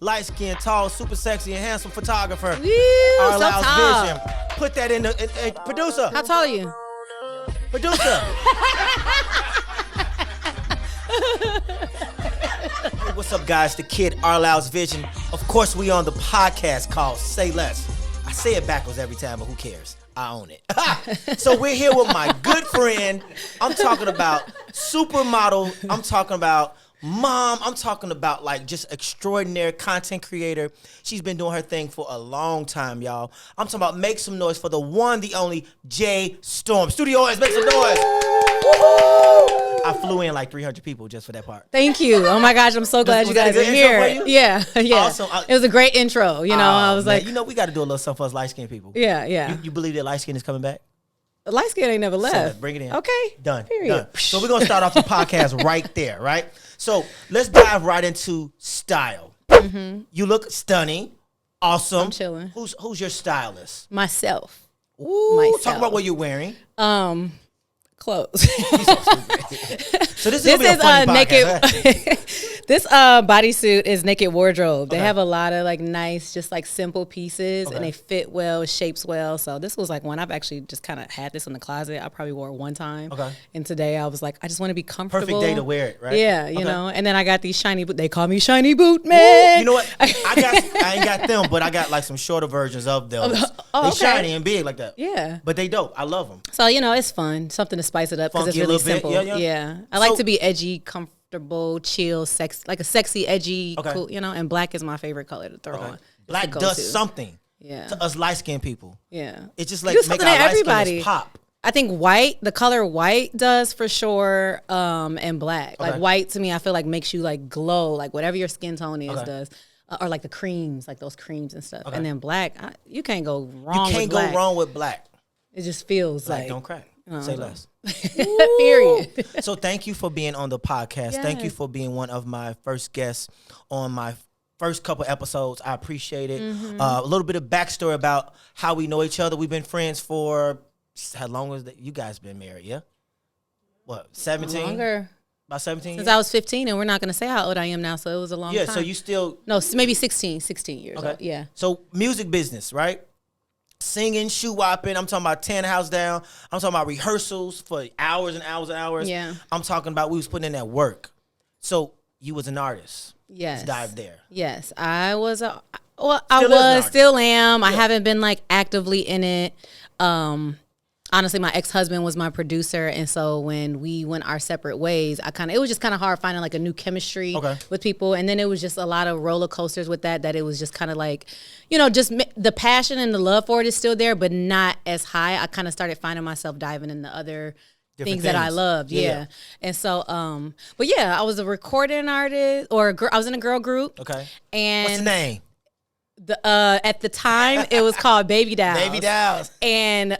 light-skinned, tall, super sexy, and handsome photographer. Woo, Our so Lyles tall. Vision. Put that in the producer. How tall are you? Producer. Hey, what's up, guys? The kid, our Lyles Vision. Of course, we on the podcast called Say Less. I say it backwards every time, but who cares? I own it. So we're here with my good friend. I'm talking about supermodel. I'm talking about mom. I'm talking about like just extraordinary content creator. She's been doing her thing for a long time, y'all. I'm talking about make some noise for the one, the only Jei Storm. Studio audience, make some noise. Woo-hoo! I flew in like 300 people just for that part. Thank you. Oh my gosh, I'm so glad you guys are here. Yeah. Awesome. It was a great intro. You know, I was like, you know, we got to do a little something for us light skinned people. Yeah. You believe that light skin is coming back? Light skin ain't never left. So bring it in. Okay. Done. Period. Done. So we're gonna start off the podcast right there, right? So let's dive right into style. Mm-hmm. You look stunning, awesome. I'm chilling. Who's your stylist? Myself. Ooh, Myself. talk about what you're wearing. Clothes. So this is a funny naked. podcast. This bodysuit is Naked Wardrobe. They have a lot of like nice, just like simple pieces, and they fit well, shapes well. So this was like one I've actually just kind of had this in the closet. I probably wore it one time. Okay. And today I was like, I just want to be comfortable. Perfect day to wear it, right? Yeah, you know. And then I got these shiny boot. They call me Shiny Boot Man. Ooh, you know what? I ain't got them, but I got like some shorter versions of those. They shiny and big like that. Yeah. But they dope. I love them. So you know, it's fun, something to spice it up because it's Funky a really little bit. simple. Yeah. I like to be edgy, comfortable, chill, sex, like a sexy, edgy, cool, you know. And black is my favorite color to throw on. Black does something to us light skinned people. Yeah, it's just like make our light skin pop. I think the color white does for sure, and black. Like white to me, I feel like makes you like glow, like whatever your skin tone is does. Or like the creams, like those creams and stuff. And then black, you can't go wrong. You can't go wrong with black. It just feels like don't crack. Say less. Period. So thank you for being on the podcast. Yes. Thank you for being one of my first guests on my first couple episodes. I appreciate it. Mm-hmm. A little bit of backstory about how we know each other. We've been friends for how long has you guys been married? Yeah. What? 17? Longer. About 17 Since years? I was 15, and we're not going to say how old I am now, so it was a long time. Yeah, so you still... No, maybe 16 years old. Yeah. So music business, right? Singing, shoe whopping. I'm talking about tearing the house down. I'm talking about rehearsals for hours and hours and hours. Yeah. I'm talking about we was putting in that work. So you was an artist. Yes. Let's dive there. Yes. I was, still am. Yeah. I haven't been like actively in it. Honestly, my ex-husband was my producer, and so when we went our separate ways, it was just kind of hard finding like a new chemistry with people, and then it was just a lot of roller coasters with that it was just kind of like, you know, just the passion and the love for it is still there, but not as high. I kind of started finding myself diving into other things that I loved, and so, but yeah, I was a recording artist, I was in a girl group. Okay. And what's the name? At the time, it was called Baby Dolls. Baby Dolls. And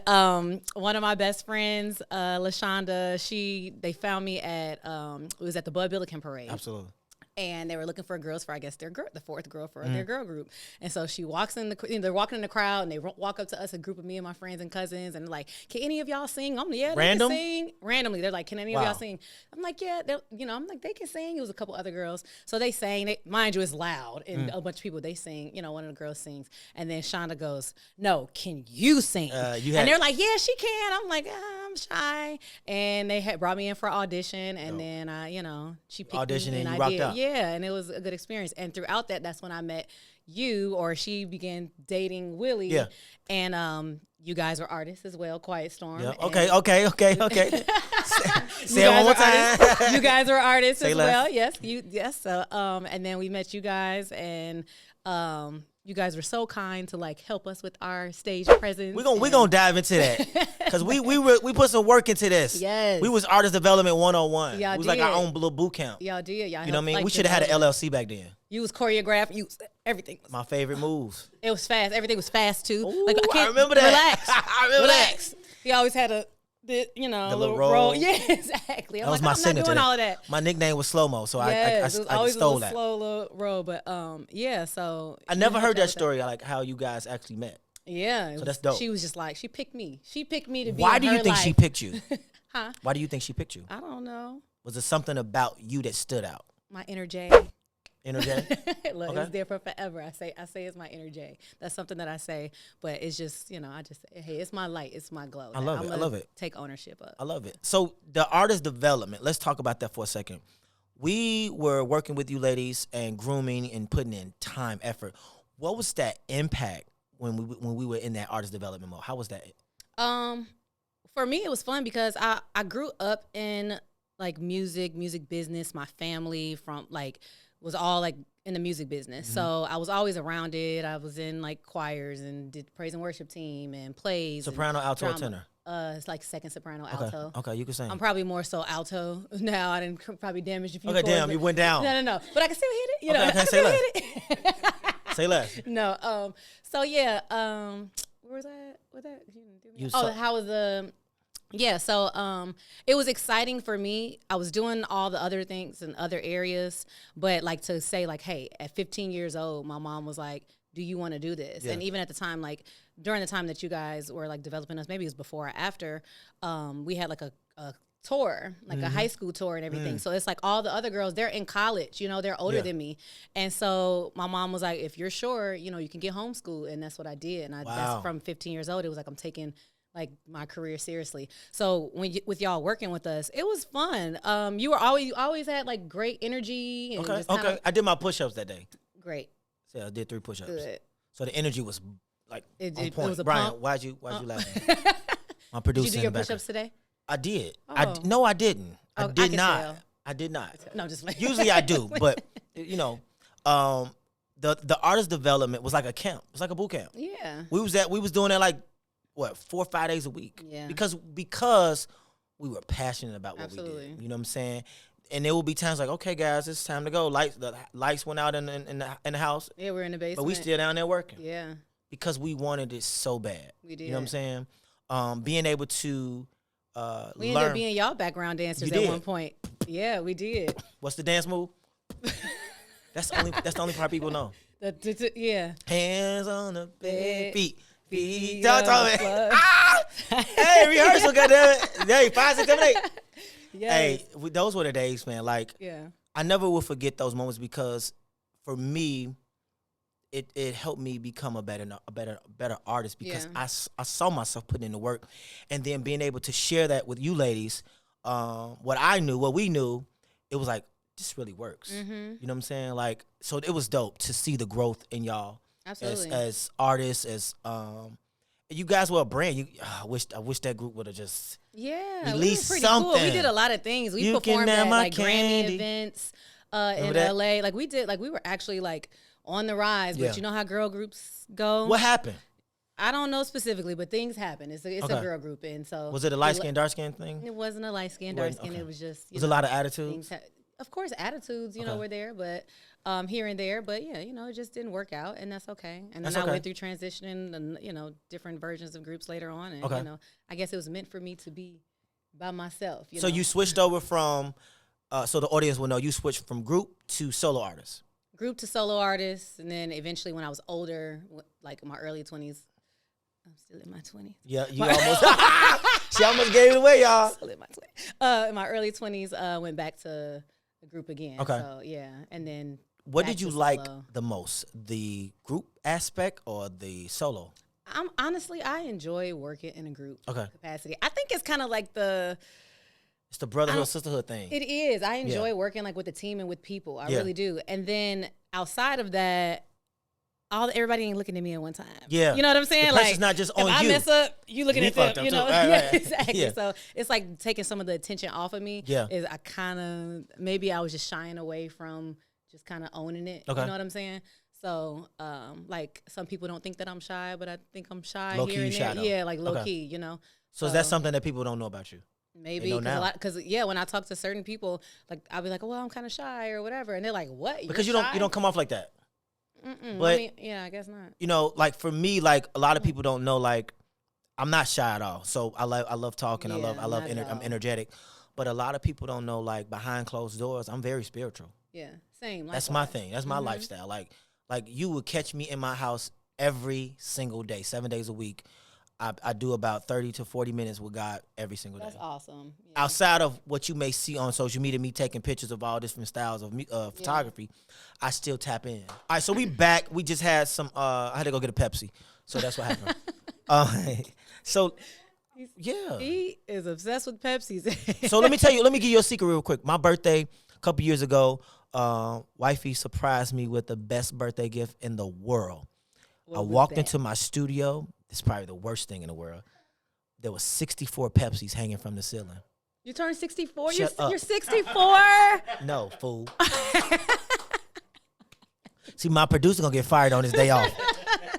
one of my best friends, LaShonda, they found me at it was at the Bud Billiken Parade. Absolutely. And they were looking for girls for, I guess, the fourth girl for their girl group. And so she walks in they're walking in the crowd, and they walk up to us, a group of me and my friends and cousins, and like, can any of y'all sing? I'm like, yeah, they can sing. Randomly, they're like, can any of y'all sing? I'm like, yeah, I'm like, they can sing. It was a couple other girls. So they sang. Mind you, it's loud, and a bunch of people, they sing. You know, one of the girls sings. And then Shonda goes, no, can you sing? And they're like, yeah, she can. I'm like, I'm shy. And they had brought me in for audition, and then, she picked audition me, and I you rocked did. out. Yeah, and it was a good experience. And throughout that's when I met you, or she began dating Willie. Yeah. And you guys were artists as well, Quiet Storm. Yeah. Okay. Say it one more time. You guys were artists as less. well. Yes. So and then we met you guys, and you guys were so kind to like help us with our stage presence. We're gonna dive into that because we put some work into this. Yes, we was artist development 101. Y'all it was did. like our own little boot camp. Y'all did. Y'all, you know what I mean? Like, we should have had an LLC back then. You was choreographed. You everything. My favorite moves. It was fast. Everything was fast too. Ooh, like I remember that. Relax. I remember relax. that. He always had a little roll. Yeah, exactly. That was my signature. I'm not doing all of that. My nickname was Slow Mo, so I always stole a that. Slow little roll, but So I never heard that story, like how you guys actually met. Yeah, so that's dope. She was just like, she picked me. She picked me to be. Why do you think she picked you? Huh? Why do you think she picked you? I don't know. Was there something about you that stood out? My inner Jay. Inner Jei? Look, Okay. it's there for forever. I say it's my inner Jei. That's something that I say, but it's just, I just say, hey, it's my light, it's my glow. I love it. Take ownership of. I love it. So the artist development, let's talk about that for a second. We were working with you ladies and grooming and putting in time, effort. What was that impact when we were in that artist development mode? How was that? For me, it was fun because I grew up in like music business. My family was all like in the music business. Mm-hmm. So I was always around it. I was in like choirs and did praise and worship team and plays. Soprano, alto, or tenor? It's like second soprano, alto. Okay, you can sing. I'm probably more so alto now. I didn't probably damage a few chords. Okay, damn, you went down. No. But I can still hit it. Okay, I can say less. Say less. No. So yeah. Where was I? What that? How was the? Yeah, so it was exciting for me. I was doing all the other things in other areas, but like to say like, hey, at 15 years old, my mom was like, do you want to do this? Yeah. And even at the time, like during the time that you guys were like developing us, maybe it was before or after, we had like a tour, like a high school tour and everything. So it's like all the other girls, they're in college, they're older than me. And so my mom was like, if you're sure, you can get homeschooled. And that's what I did. And that's from 15 years old. It was like, I'm taking like my career seriously. So with y'all working with us, it was fun. You always had like great energy. And Okay. I did my push-ups that day. Great. So I did 3 push-ups. Good. So the energy was like on point. It was a Brian, pump. why'd you laughing? My producer. Did you do your push-ups today? I did. Oh. No, I didn't. I did not. Tell. I did not. No, just like usually I do, but the artist development was like a camp. It was like a boot camp. Yeah. We was doing that like 4 or 5 days a week. Yeah. Because we were passionate about what Absolutely. we did. You know what I'm saying? And there will be times like, okay, guys, it's time to go. The lights went out in the house. Yeah, we're in the basement. But we still down there working. Yeah. Because we wanted it so bad. We did. You know what I'm saying? Being able to we ended up being y'all background dancers at one point. Yeah, we did. What's the dance move? That's the only part people know. Yeah. Hands on the bed, feet. Talk Hey, rehearsal, goddamn it. Hey, 5, 6, 7, 8. Yes. Hey, those were the days, man. Like, yeah. I never will forget those moments because for me, it helped me become a better artist because I saw myself putting in the work, and then being able to share that with you ladies, what we knew, it was like, this really works. Mm-hmm. You know what I'm saying? Like, so it was dope to see the growth in y'all. Absolutely. As artists, as you guys were a brand. I wish that group would have just released pretty something. Cool. We did a lot of things. We performed at like Grammy events in LA. Like we were actually like on the rise. But you know how girl groups go. What happened? I don't know specifically, but things happen. It's a girl group, and so was it a light skin, dark skin thing? It wasn't a light skin, dark skin. It was just a lot of attitudes. Of course, attitudes, were there, but here and there. But yeah, it just didn't work out, and that's okay. And then I went through transitioning and different versions of groups later on, and I guess it was meant for me to be by myself. So you switched over from, so the audience will know you switched from group to solo artist. Group to solo artist, and then eventually when I was older, like in my early 20s. I'm still in my 20s. Yeah, you almost. She almost gave it away, y'all. Still in my 20s. In my early 20s, went back to the group again. Okay. So yeah, and then. What did you like the most, the group aspect or the solo? I enjoy working in a group capacity. I think it's kind of like it's the brotherhood, sisterhood thing. It is. I enjoy working like with a team and with people. I really do. And then outside of that, everybody ain't looking at me at one time. Yeah. You know what I'm saying? The pressure's not just on you. If I mess up, you looking at them, Right. Exactly. Yeah. So it's like taking some of the attention off of me. Yeah. Is maybe I was just shying away from just kind of owning it. Okay. You know what I'm saying? So, like some people don't think that I'm shy, but I think I'm shy low here key, and there. Yeah, like low key, So is that something that people don't know about you? Maybe because when I talk to certain people, like I'll be like, well, I'm kind of shy or whatever, and they're like, what? Because you don't come off like that. But I guess not. Like for me, like a lot of people don't know, like I'm not shy at all. So I love talking. Yeah, I'm energetic, but a lot of people don't know, like behind closed doors, I'm very spiritual. Yeah, same. That's my thing. That's my lifestyle. Like you would catch me in my house every single day, 7 days a week. I do about 30 to 40 minutes with God every single day. That's awesome. Yeah. Outside of what you may see on social media, me taking pictures of all different styles of photography, I still tap in. All right, so we back. We just had some. I had to go get a Pepsi, so that's what happened. So. Yeah, he is obsessed with Pepsis. So let me give you a secret real quick. My birthday a couple years ago, wifey surprised me with the best birthday gift in the world. I walked into my studio. It's probably the worst thing in the world. There was 64 Pepsis hanging from the ceiling. You turned 64? Shut up. You're 64? No, fool. See, my producer gonna get fired on his day off.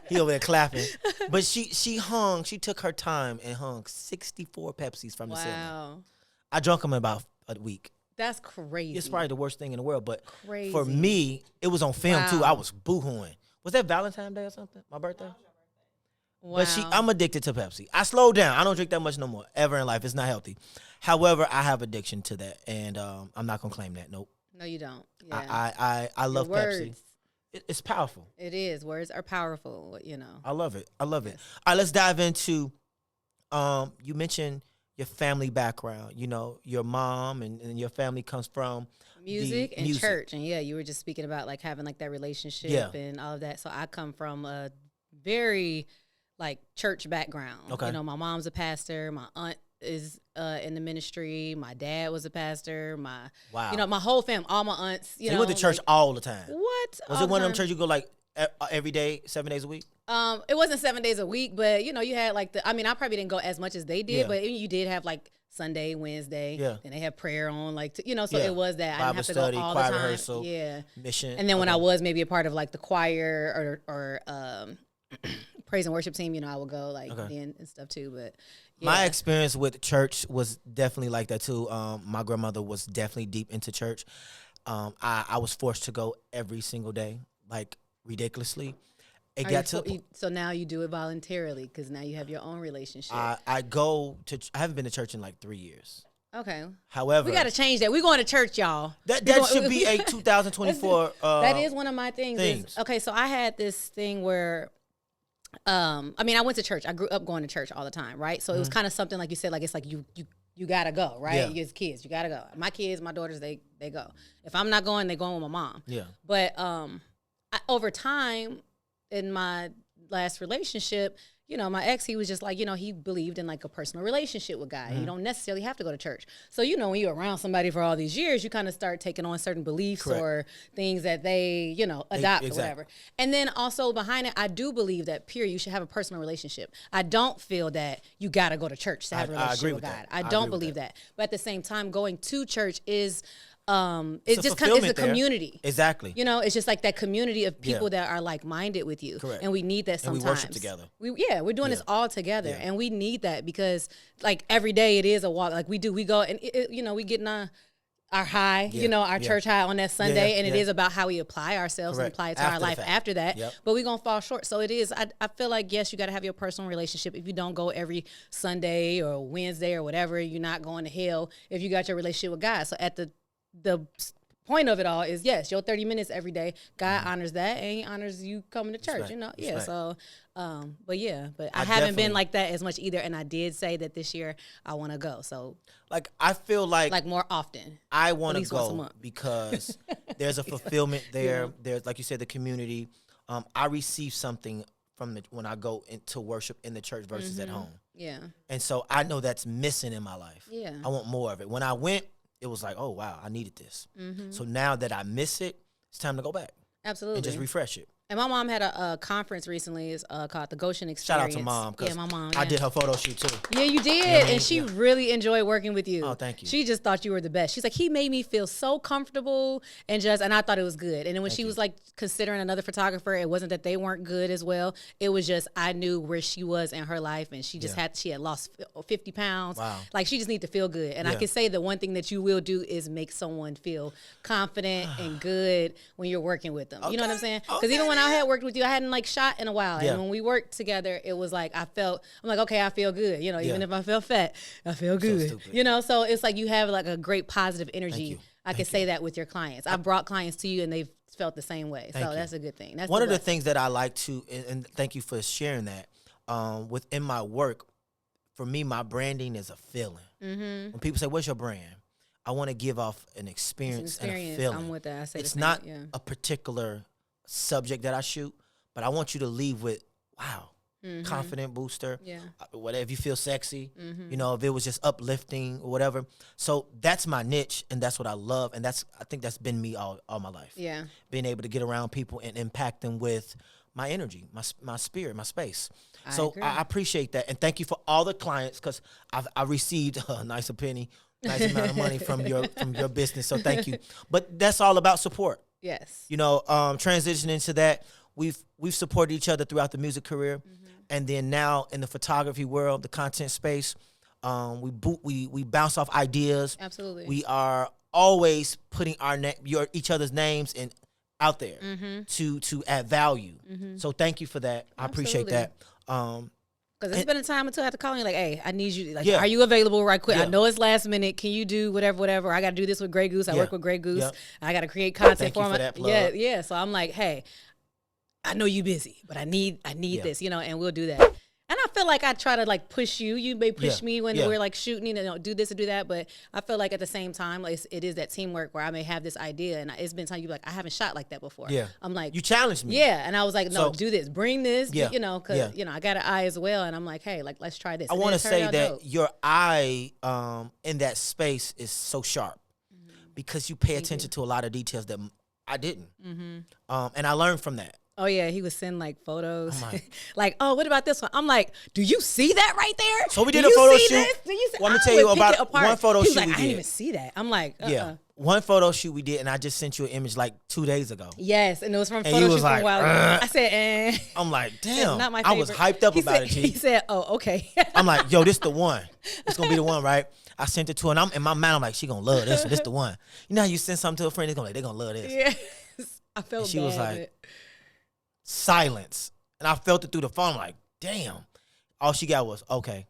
He over there clapping. But she took her time and hung 64 Pepsis from the ceiling. I drunk them in about a week. That's crazy. It's probably the worst thing in the world. But crazy. For me, it was on film too. I was boo-hooing. Was that Valentine's Day or something? My birthday? Wow. But I'm addicted to Pepsi. I slowed down. I don't drink that much no more ever in life. It's not healthy. However, I have addiction to that, and I'm not gonna claim that. Nope. No, you don't. Yeah. I love Pepsi. It's powerful. It is. Words are powerful, you know. I love it. All right, let's dive into, you mentioned your family background. You know, your mom and your family comes from music and church. And yeah, you were just speaking about like having like that relationship and all of that. So I come from a very like church background. Okay. You know, my mom's a pastor. My aunt is in the ministry. My dad was a pastor. You know, my whole family, all my aunts. You went to church all the time. What? Was it one of them churches you go like every day, 7 days a week? It wasn't 7 days a week, but you know, you had like I probably didn't go as much as they did, but you did have like Sunday, Wednesday, and they had prayer on, like you know, so it was that Bible I didn't have to study, go all choir the time. Rehearsal, mission, and then when I was maybe a part of like the choir or praise and worship team, you know, I would go like then and stuff too. But my experience with church was definitely like that too. My grandmother was definitely deep into church. I was forced to go every single day, like ridiculously. It got to so now you do it voluntarily because now you have your own relationship. I haven't been to church in like 3 years. Okay. However, we got to change that. We're going to church, y'all. That should be a 2024. That is one of my things. Okay, so I had this thing where, I went to church. I grew up going to church all the time, right? So it was kind of something like you said, like it's like you gotta go, right? Yeah. As kids, you gotta go. My kids, my daughters, they go. If I'm not going, they going with my mom. Yeah. But over time, in my last relationship, you know, my ex, he was just like, you know, he believed in like a personal relationship with God. You don't necessarily have to go to church. So, you know, when you're around somebody for all these years, you kind of start taking on certain beliefs or things that they, you know, adopt or whatever. And then also behind it, I do believe that you should have a personal relationship. I don't feel that you got to go to church to have a relationship with God. I don't believe that. But at the same time, going to church is it's just kind of a community. Exactly. You know, it's just like that community of people that are like-minded with you. Correct. And we need that sometimes. And we worship together. We're doing this all together. And we need that because like every day it is a walk. Like we go and, you know, we getting our high, you know, our church high on that Sunday. And it is about how we apply ourselves and apply it to our life after that. Yep. But we're going to fall short. So it is, I feel like, yes, you got to have your personal relationship. If you don't go every Sunday or Wednesday or whatever, you're not going to hell if you got your relationship with God. So at the point of it all is, yes, your 30 minutes every day, God honors that, and he honors you coming to church, you know? So, but I haven't been like that as much either, and I did say that this year I want to go, so. Like, I feel like more often. I want to go because there's a fulfillment there. There's, like you said, the community. I receive something from when I go into worship in the church versus at home. Yeah. And so I know that's missing in my life. Yeah. I want more of it. When I went, it was like, oh, wow, I needed this. So now that I miss it, it's time to go back. Absolutely. And just refresh it. And my mom had a conference recently called the Goshen Experience. Shout out to Mom. Yeah, my mom. I did her photo shoot too. Yeah, you did. You know and she really enjoyed working with you. Oh, thank you. She just thought you were the best. She's like, he made me feel so comfortable and I thought it was good. And then when she was like considering another photographer, it wasn't that they weren't good as well. It was just, I knew where she was in her life and she just she had lost 50 pounds. Wow. Like she just needed to feel good. And I can say the one thing that you will do is make someone feel confident and good when you're working with them. You know what I'm saying? Because even when I had worked with you, I hadn't like shot in a while. And when we worked together, it was like, I'm like, okay, I feel good. You know, even if I feel fat, I feel good. So you know, so it's like you have like a great positive energy. I can say that with your clients. I brought clients to you and they've felt the same way. So that's a good thing. That's one of the things that I like to, and thank you for sharing that. within my work, for me, my branding is a feeling. When people say, "What's your brand?" I want to give off an experience and a feeling. I'm with that. I say it's the same, not yeah. a particular subject that I shoot, but I want you to leave with, wow, confident booster. Yeah. Whatever, if you feel sexy, you know, if it was just uplifting or whatever. So that's my niche, and that's what I love, and I think that's been me all my life. Yeah. Being able to get around people and impact them with my energy, my spirit, my space. I appreciate that, and thank you for all the clients, because I received a nice amount of money from your business. So thank you. But that's all about support. Yes. You know, transitioning to that, we've supported each other throughout the music career, and then now in the photography world, the content space, we bounce off ideas. Absolutely. We are always putting each other's names out there to add value. So thank you for that. I appreciate that. Because it's been a time until I have to call you like, hey, I need you. Like, are you available right quick? I know it's last minute. Can you do whatever? I got to do this with Grey Goose. I work with Grey Goose. I got to create content for them. Yeah. So I'm like, hey, I know you busy, but I need this, you know, and we'll do that. And I feel like I try to like push you. You may push me when we're like shooting, you know, do this and do that. But I feel like at the same time, like it is that teamwork where I may have this idea, and it's been time you be like, I haven't shot like that before. Yeah, I'm like, you challenged me. Yeah, and I was like, no, do this, bring this. You know, because you know I got an eye as well, and I'm like, hey, like let's try this. I want to say that your eye in that space is so sharp because you pay attention to a lot of details that I didn't, and I learned from that. Oh, yeah, he would send, like, photos. Like, oh, what about this one? I'm like, do you see that right there? So we did a photo shoot. Let me tell you about one photo shoot we did. I didn't even see that. I'm like, yeah, one photo shoot we did, and I just sent you an image like 2 days ago. Yes, and it was from photo shoot from a while ago. I said, I'm like, damn. Not my favorite. I was hyped up about it, G. He said, oh, okay. I'm like, yo, this the one. It's going to be the one, right? I sent it to her, and I'm in my mind, I'm like, she going to love this one. This the one. You know how you send something to a friend, they're going to love this. Yes. I felt bad. She was like, silence. And I felt it through the phone. I'm like, damn. All she got was, okay.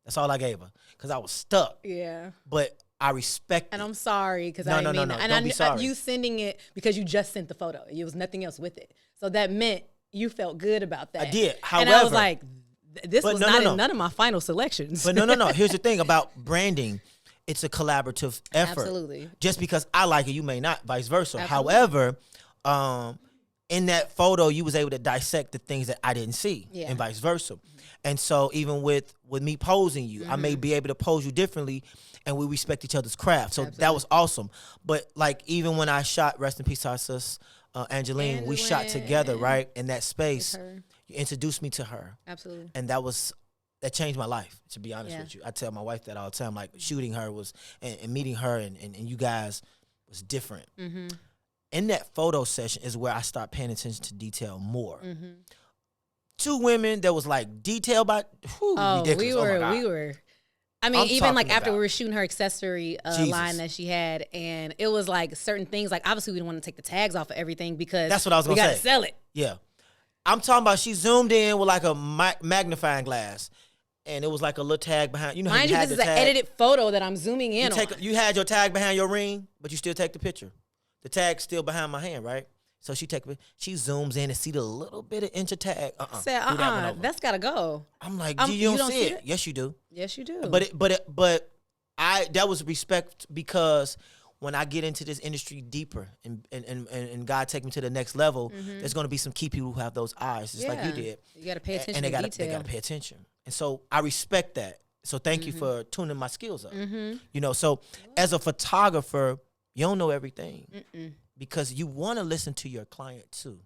That's all I gave her. Because I was stuck. Yeah. But I respect it. And I'm sorry because I didn't mean that. And don't be sorry. You sending it because you just sent the photo. There was nothing else with it. So that meant you felt good about that. I did. However. And I was like, this was not in none of my final selections. But no. Here's the thing about branding. It's a collaborative effort. Absolutely. Just because I like it, you may not, vice versa. Absolutely. However, in that photo, you was able to dissect the things that I didn't see, and vice versa. And so even with me posing you, I may be able to pose you differently, and we respect each other's craft. So that was awesome. But like even when I shot, rest in peace to our sis, Angeline, we shot together, right, in that space. You introduced me to her. Absolutely. And that changed my life, to be honest with you. I tell my wife that all the time, like shooting her was, and meeting her and you guys was different. In that photo session is where I start paying attention to detail more. 2 women that was like detail by ridiculous. We were. I mean, even like after we were shooting her accessory line that she had, and it was like certain things. Like obviously we didn't want to take the tags off of everything because that's what I was gonna say. We got to sell it. Yeah, I'm talking about. She zoomed in with like a magnifying glass, and it was like a little tag behind. You know, mind you, this is an edited photo that I'm zooming in on. You had your tag behind your ring, but you still take the picture. The tag's still behind my hand, right? So she zooms in and see the little bit of inch of tag. Said, that's gotta go. I'm like, you don't see it? Yes, you do. Yes, you do. But that was respect because when I get into this industry deeper and God take me to the next level, there's gonna be some key people who have those eyes, just like you did. You gotta pay attention. And they gotta pay attention. And so I respect that. So thank you for tuning my skills up. You know, so as a photographer, you don't know everything because you want to listen to your client too.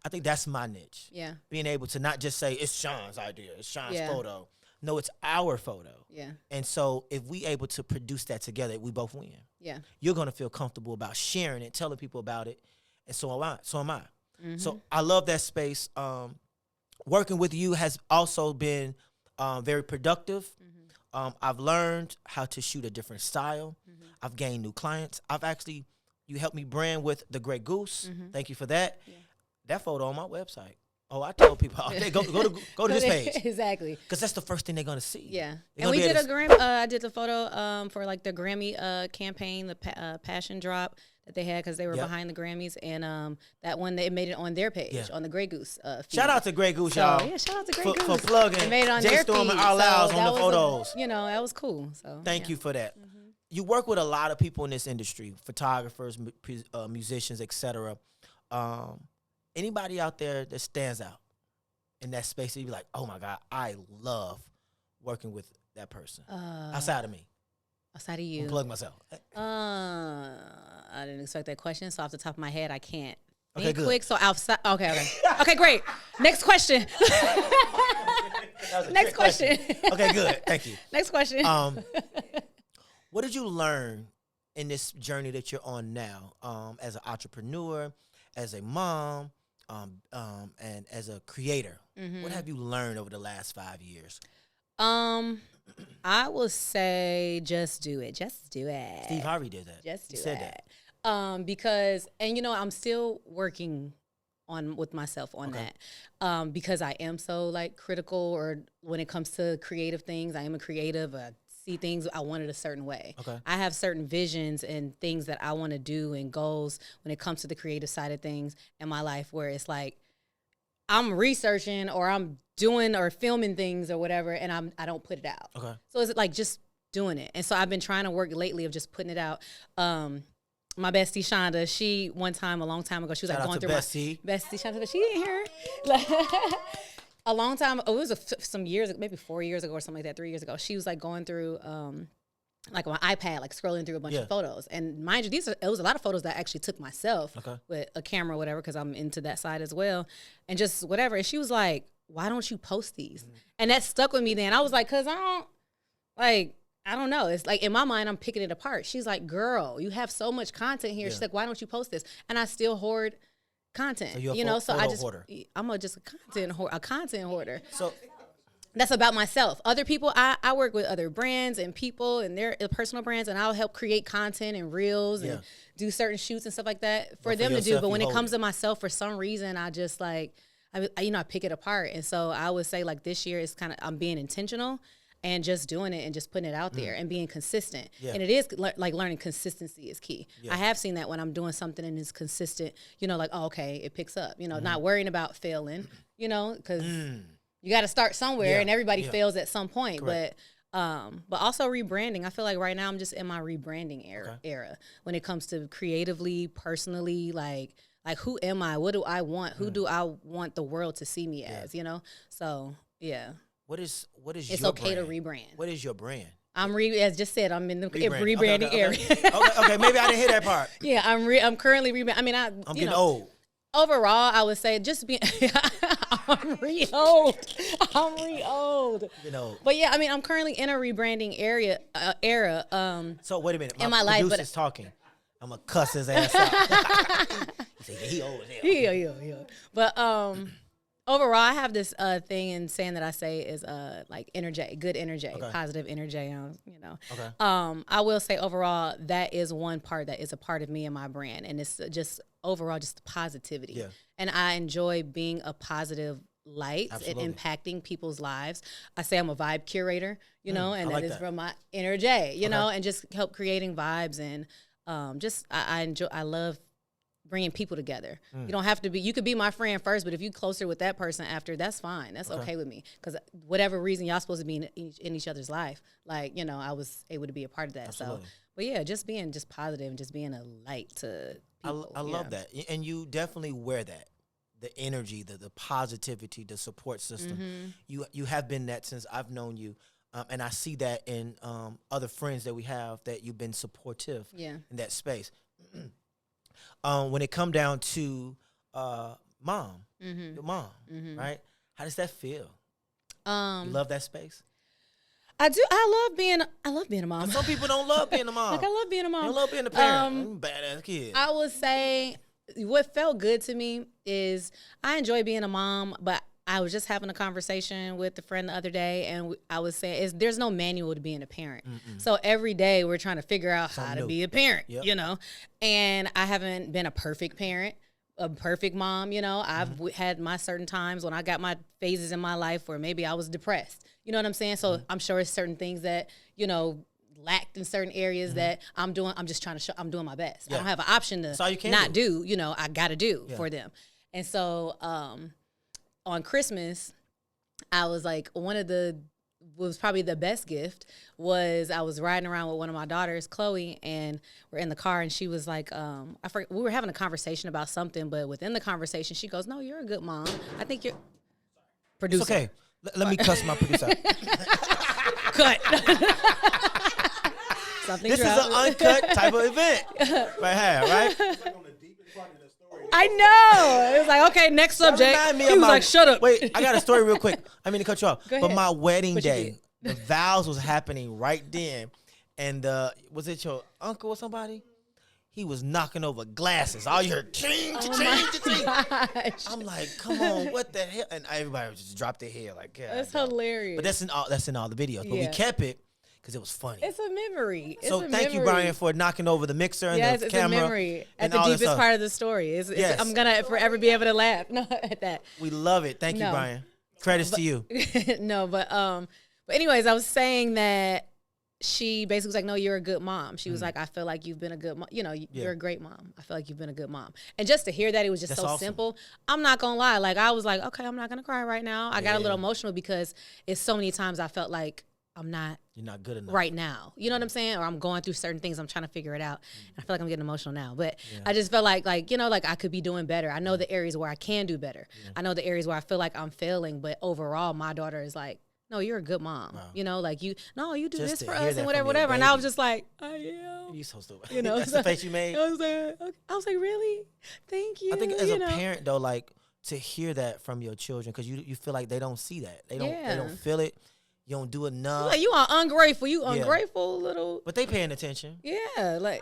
I think that's my niche. Yeah. Being able to not just say, it's Shawn's idea, it's Shawn's photo. No, it's our photo. Yeah. And so if we able to produce that together, we both win. Yeah. You're going to feel comfortable about sharing it, telling people about it, and so am I. So I love that space. Working with you has also been very productive. I've learned how to shoot a different style. I've gained new clients. You helped me brand with the Grey Goose. Thank you for that. Yeah. That photo on my website. Oh, I tell people, okay, go to this page. Exactly. Because that's the first thing they're going to see. Yeah. And we did I did the photo for like the Grammy campaign, the Passion Drop. that they had because they were behind the Grammys, and that one they made it on their page on the Grey Goose. Feed. Shout out to Grey Goose, y'all. Yeah, shout out to Grey Goose for plugging. They made it on Jei their Storm feed. and R. Lyles on the photos. That was cool. So thank you for that. You work with a lot of people in this industry, photographers, musicians, etc. Anybody out there that stands out in that space, you'd be like, oh my God, I love working with that person outside of me. Outside of you. Plug myself. I didn't expect that question, so off the top of my head, I can't. Okay, good. Quick, so outside. Okay. Okay, great. Next question. Next question. Okay, good. Thank you. Next question. What did you learn in this journey that you're on now, as an entrepreneur, as a mom, and as a creator? What have you learned over the last 5 years? I will say just do it. Just do it. Steve Harvey did that. Just do he said it. that. Because, and I'm still working with myself on that. Because I am so like critical, or when it comes to creative things, I am a creative. I see things, I want it a certain way. Okay. I have certain visions and things that I want to do and goals when it comes to the creative side of things in my life, where it's like I'm researching or I'm doing or filming things or whatever, and I don't put it out. Okay. So it's like just doing it. And so I've been trying to work lately of just putting it out. My bestie Shonda, she one time a long time ago, she was like going through bestie. my bestie Shonda, but she didn't hear it. A long time, it was some years, maybe 4 years ago or something like that, 3 years ago. She was like going through like my iPad, like scrolling through a bunch of photos. And mind you, it was a lot of photos that I actually took myself with a camera or whatever, because I'm into that side as well. And just whatever. And she was like, why don't you post these? And that stuck with me then. I was like, because I don't know. It's like in my mind, I'm picking it apart. She's like, girl, you have so much content here. She's like, why don't you post this? And I still hoard content. So so I just, hoarder. I'm a content hoarder. So that's about myself. Other people, I work with other brands and people and their personal brands, and I'll help create content and reels and do certain shoots and stuff like that for them to do. But when it comes to myself, for some reason, I just like, I pick it apart. And so I would say like this year is I'm being intentional and just doing it and just putting it out there and being consistent. Yeah. And it is like learning consistency is key. Yeah. I have seen that when I'm doing something and it's consistent, like, oh, okay, it picks up, not worrying about failing, because you got to start somewhere and everybody fails at some point. Correct. But also rebranding. I feel like right now I'm just in my rebranding era when it comes to creatively, personally, like who am I? What do I want? Who do I want the world to see me as, So, yeah. What is it's your okay brand? to rebrand. What is your brand? As just said, I'm in the rebranding area. Okay, maybe I didn't hear that part. Yeah, I'm currently rebranding. I mean, I'm getting old. Overall, I would say just being I'm re-old. But yeah, I mean, I'm currently in a rebranding era. So wait a minute, in my life, producer's talking. I'm gonna cuss his ass out. He old as hell. Yeah. But overall, I have this thing in saying that I say is like energy, good energy, positive energy. Okay. I will say overall that is one part that is a part of me and my brand, and it's just overall just positivity. Yeah. And I enjoy being a positive light and impacting people's lives. I say I'm a vibe curator, and that is from my energy, and just help creating vibes and I love bringing people together. You don't have to be, you could be my friend first, but if you closer with that person after, that's fine. That's okay with me. Because whatever reason y'all supposed to be in each other's life, like, I was able to be a part of that. Absolutely. So, but yeah, just being just positive and just being a light to people. I love that. And you definitely wear that. The energy, the positivity, the support system. You have been that since I've known you. And I see that in other friends that we have, that you've been supportive in that space. When it come down to mom, your mom, right? How does that feel? You love that space? I do. I love being a mom. Some people don't love being a mom. Like, I love being a mom. They love being a parent. Badass kid. I would say what felt good to me is I enjoy being a mom, but I was just having a conversation with a friend the other day, and I was saying there's no manual to being a parent. So every day we're trying to figure out how to be a parent, and I haven't been a perfect parent, a perfect mom. I've had my certain times when I got my phases in my life where maybe I was depressed. You know what I'm saying? So I'm sure it's certain things that, lacked in certain areas that I'm just trying to show I'm doing my best. Yeah. I don't have an option to not do, you know, I got to do for them. And so on Christmas, I was like, was probably the best gift was I was riding around with one of my daughters, Chloe, and we're in the car, and she was like, we were having a conversation about something, but within the conversation, she goes, "No, you're a good mom. I think you're producer." It's okay. Let me cuss my producer out. Cut. This is an uncut type of event right here, right? I know. It was like, okay, next subject. He was like, shut up. Wait, I got a story real quick. I mean to cut you off. Go but ahead. my wedding day, the vows was happening right then. And was it your uncle or somebody? He was knocking over glasses. All you heard, ching, ching. I'm like, come on, what the hell? And everybody just dropped their head like, yeah. That's hilarious. But that's in all the videos. But we kept it because it was funny. It's a memory. Thank you, Brian, for knocking over the mixer and the camera. It's a memory at the deepest part of the story. I'm going to forever be able to laugh at that. We love it. Thank you, Brian. Credits to you. No, but anyways, I was saying that she basically was like, no, you're a good mom. She was like, I feel like you've been a good mom. You know, you're a great mom. I feel like you've been a good mom. And just to hear that, it was just That's so awesome. Simple. I'm not going to lie. Like, I was like, okay, I'm not going to cry right now. I got a little emotional because it's so many times I felt like you're not good enough right now. You know what I'm saying? Or I'm going through certain things. I'm trying to figure it out. I feel like I'm getting emotional now. But I just felt like, you know, like I could be doing better. I know the areas where I can do better. I know the areas where I feel like I'm failing. But overall, my daughter is like, no, you're a good mom. Wow. You know, like you do just this for us and whatever. And I was just like, I am. You so stupid. You know, that's the face you made. I was like, really? Thank you. I think as a parent though, like to hear that from your children, because you feel like they don't see that. They don't feel it. You don't do enough. Like, you are ungrateful. You ungrateful little. But they paying attention. Yeah, like.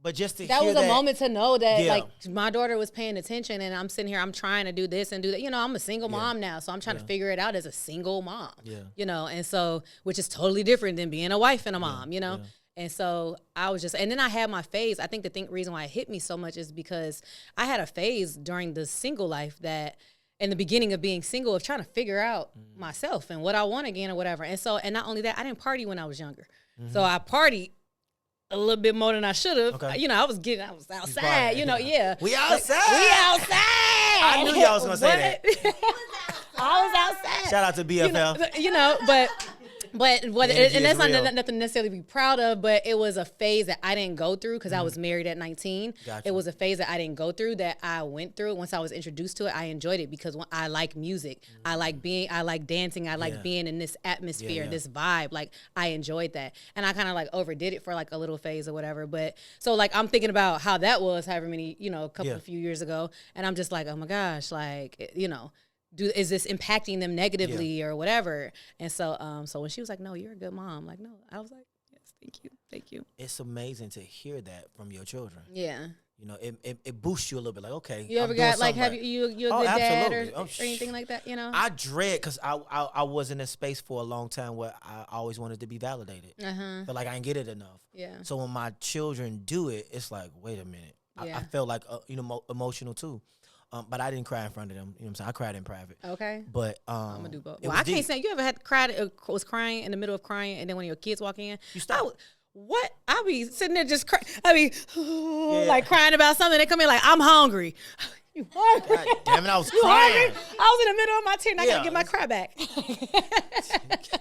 But just to that hear was a moment to know that like my daughter was paying attention, and I'm sitting here, I'm trying to do this and do that. You know, I'm a single mom now, so I'm trying to figure it out as a single mom. Yeah. You know, and so which is totally different than being a wife and a mom. You know. Yeah. And so I was and then I had my phase. I think the reason why it hit me so much is because I had a phase during the single life that. In the beginning of being single, of trying to figure out myself and what I want again or whatever. And so, and not only that, I didn't party when I was younger. So I partied a little bit more than I should have. Okay. You know, I was outside, you know, We outside. I knew y'all was going to say that. I was outside. Shout out to BFL. You know, but and that's not nothing necessarily to be proud of, but it was a phase that I didn't go through because I was married at 19. Gotcha. It was a phase that I didn't go through that I went through. Once I was introduced to it, I enjoyed it because I like music. I like dancing. I like being in this atmosphere, this vibe. Like I enjoyed that. And I kind of like overdid it for like a little phase or whatever. But so like I'm thinking about how that was however many, you know, a few years ago. And I'm just like, oh my gosh, like, you know, is this impacting them negatively or whatever? And so so when she was like, no, you're a good mom. Like, no, I was like, yes, thank you. It's amazing to hear that from your children. Yeah. You know, it boosts you a little bit. Like, okay, you ever got like, have you a good dad or anything like that? You know, I dread because I was in a space for a long time where I always wanted to be validated. But like I didn't get it enough. Yeah. So when my children do it, it's like, wait a minute. I felt like emotional too. But I didn't cry in front of them. You know what I'm saying? I cried in private. Okay. But I'm gonna do both. Well, I can't say you ever had cried was crying in the middle of crying, and then when your kids walk in, you stop. What? I be sitting there just crying. I be like crying about something. They come in like, I'm hungry. You hungry? God damn it, I was crying. I was in the middle of my tear and I gotta get my cry back.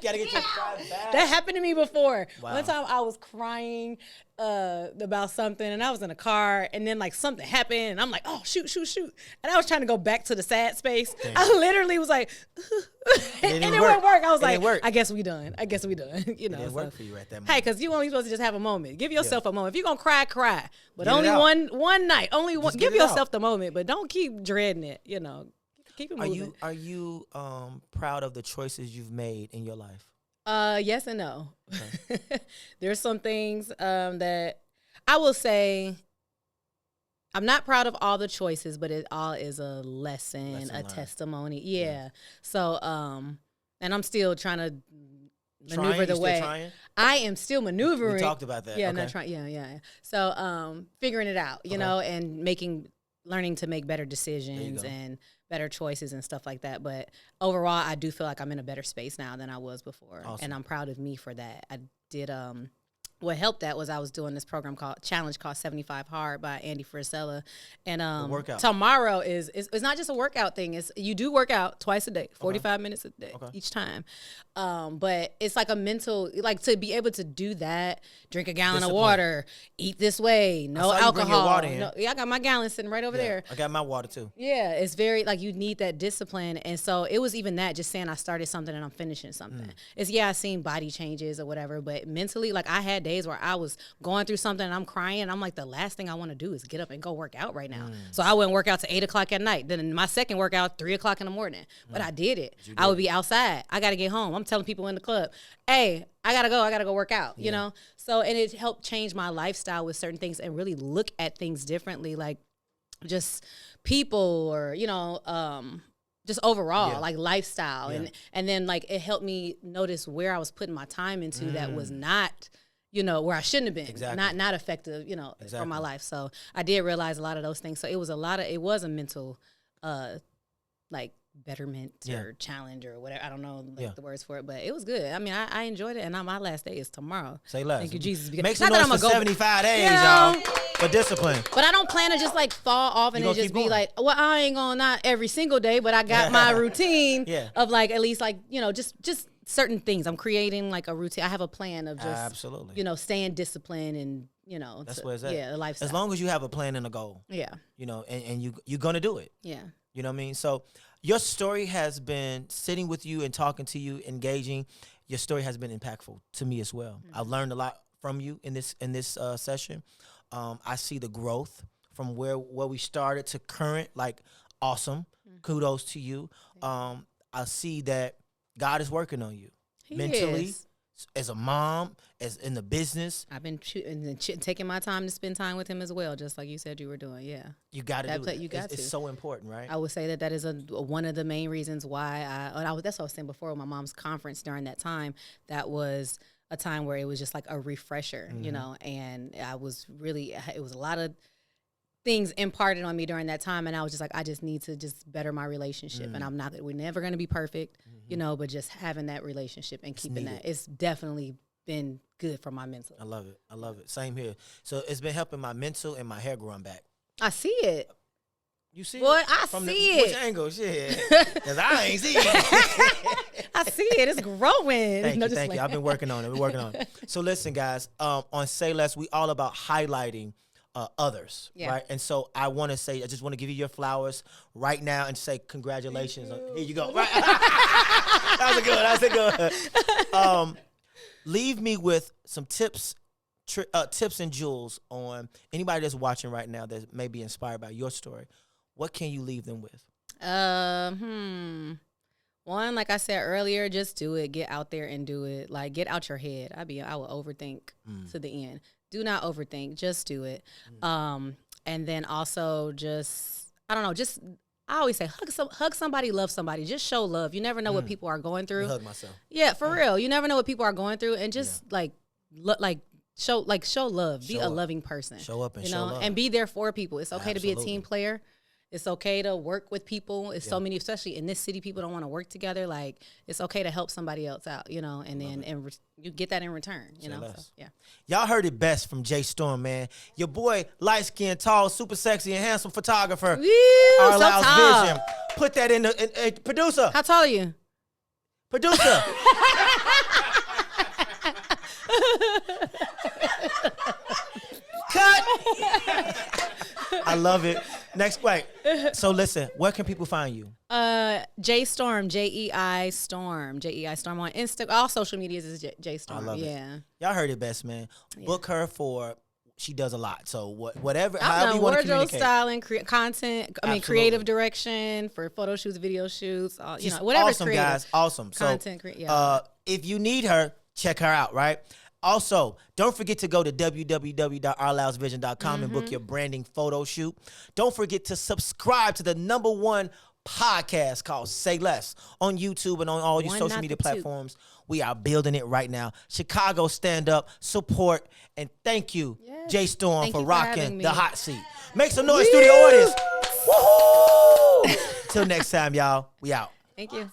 Gotta get your cry back. That happened to me before. Wow. One time I was crying about something and I was in a car and then like something happened and I'm like, oh shoot. And I was trying to go back to the sad space. Damn. I literally was like, and it wouldn't work. I was like, I guess we done. You know, it didn't work for you at that moment. Hey, because you only supposed to just have a moment. Give yourself a moment. If you're gonna cry. But get only one night. Only one. Give yourself the moment, but don't keep dreading it. You know, keep it moving. Are you proud of the choices you've made in your life? Yes and no. Okay. There's some things that I will say I'm not proud of all the choices, but it all is a lesson a testimony. Yeah. So and I'm still trying to maneuver the way. Trying? I am still maneuvering. We talked about that. Yeah, not trying. Yeah. So figuring it out, you know, and learning to make better decisions and better choices and stuff like that. But overall, I do feel like I'm in a better space now than I was before. Awesome. And I'm proud of me for that. I did what helped that was I was doing this program called 75 Hard by Andy Frisella. And tomorrow is it's not just a workout thing. It's you do work out twice a day, 45 minutes a day each time. But it's like a mental, like to be able to do that, drink a gallon of water, eat this way, no alcohol. No, I got my gallon sitting right over there. I got my water too. Yeah, it's very like you need that discipline. And so it was even that, just saying I started something and I'm finishing something. It's I seen body changes or whatever, but mentally, like I had days where I was going through something and I'm crying. And I'm like, the last thing I want to do is get up and go work out right now. So I wouldn't work out to 8 o'clock at night. Then my second workout, 3 o'clock in the morning. But I did it. I would be outside. I got to get home. I'm telling people in the club, hey, I gotta go work out, you know? So, and it helped change my lifestyle with certain things and really look at things differently, like just people or, just overall, like lifestyle. And then like it helped me notice where I was putting my time into that was not, where I shouldn't have been, not effective, for my life. So I did realize a lot of those things. So it was a mental, like betterment or challenge or whatever. I don't know the words for it, but it was good. I mean, I enjoyed it. And my last day is tomorrow. Say less. Thank you, Jesus. Make some noise for 75 days, y'all. For discipline. But I don't plan to just like fall off and then just be like, well, I ain't gonna not every single day, but I got my routine of like at least like, just certain things. I'm creating like a routine. I have a plan of just staying disciplined and that's where it's at. Yeah, the lifestyle. As long as you have a plan and a goal. Yeah. And you're gonna do it. Yeah. You know what I mean? So your story has been sitting with you and talking to you, engaging. Your story has been impactful to me as well. I've learned a lot from you in this session. I see the growth from where we started to current, like awesome. Kudos to you. I see that God is working on you mentally, as a mom, as in the business. I've been taking my time to spend time with him as well, just like you said you were doing. Yeah, you got to do it. You got to. It's so important, right? I would say that is one of the main reasons why that's what I was saying before with my mom's conference during that time. That was a time where it was just like a refresher, and it was a lot of things imparted on me during that time, and I was just like, I just need to just better my relationship, and we're never going to be perfect, but just having that relationship and keeping that, it's definitely been good for my mental. I love it. Same here. So it's been helping my mental and my hair growing back. I see it. You see it? I see it. Which angle? Shit. Because I ain't see it. I see it. It's growing. Thank you. I've been working on it. So listen, guys, on Say Less, we all about highlighting others, right? And so I just want to give you your flowers right now and say congratulations. Here you go. Right. That was good. Leave me with some tips and jewels on anybody that's watching right now that may be inspired by your story. What can you leave them with? One, like I said earlier, just do it. Get out there and do it. Like, get out your head. I will overthink to the end. Do not overthink. Just do it. And then also I always say, hug somebody, love somebody. Just show love. You never know what people are going through. I hug myself. Yeah, for real. You never know what people are going through, and just show love. Be a loving person. Show up and show love. And be there for people. It's okay to be a team player. It's okay to work with people. It's so many, especially in this city, people don't want to work together. Like, it's okay to help somebody else out, and then you get that in return, So, yeah. Y'all heard it best from Jei Storm, man. Your boy, light-skinned, tall, super sexy, and handsome photographer. Woo, so tall. Vision. Put that in the producer. How tall are you? Producer. Cut. I love it. Next, wait. So listen, where can people find you? Jei Storm, Jei Storm, Jei Storm on Instagram. All social medias is Jei Storm. I love it. Y'all heard it best, man. Book her for. She does a lot. So whatever, however you want to communicate. Wardrobe styling, content. Creative direction for photo shoots, video shoots. Whatever. Awesome, guys. Awesome. Content. If you need her, check her out. Right. Also, don't forget to go to www.ourloudsvision.com and book your branding photo shoot. Don't forget to subscribe to the #1 podcast called Say Less on YouTube and on all your social media platforms. We are building it right now. Chicago, stand up, support, and thank you, Jei Storm, for rocking the hot seat. Make some noise, studio audience. Woohoo! Till next time, y'all. We out. Thank you.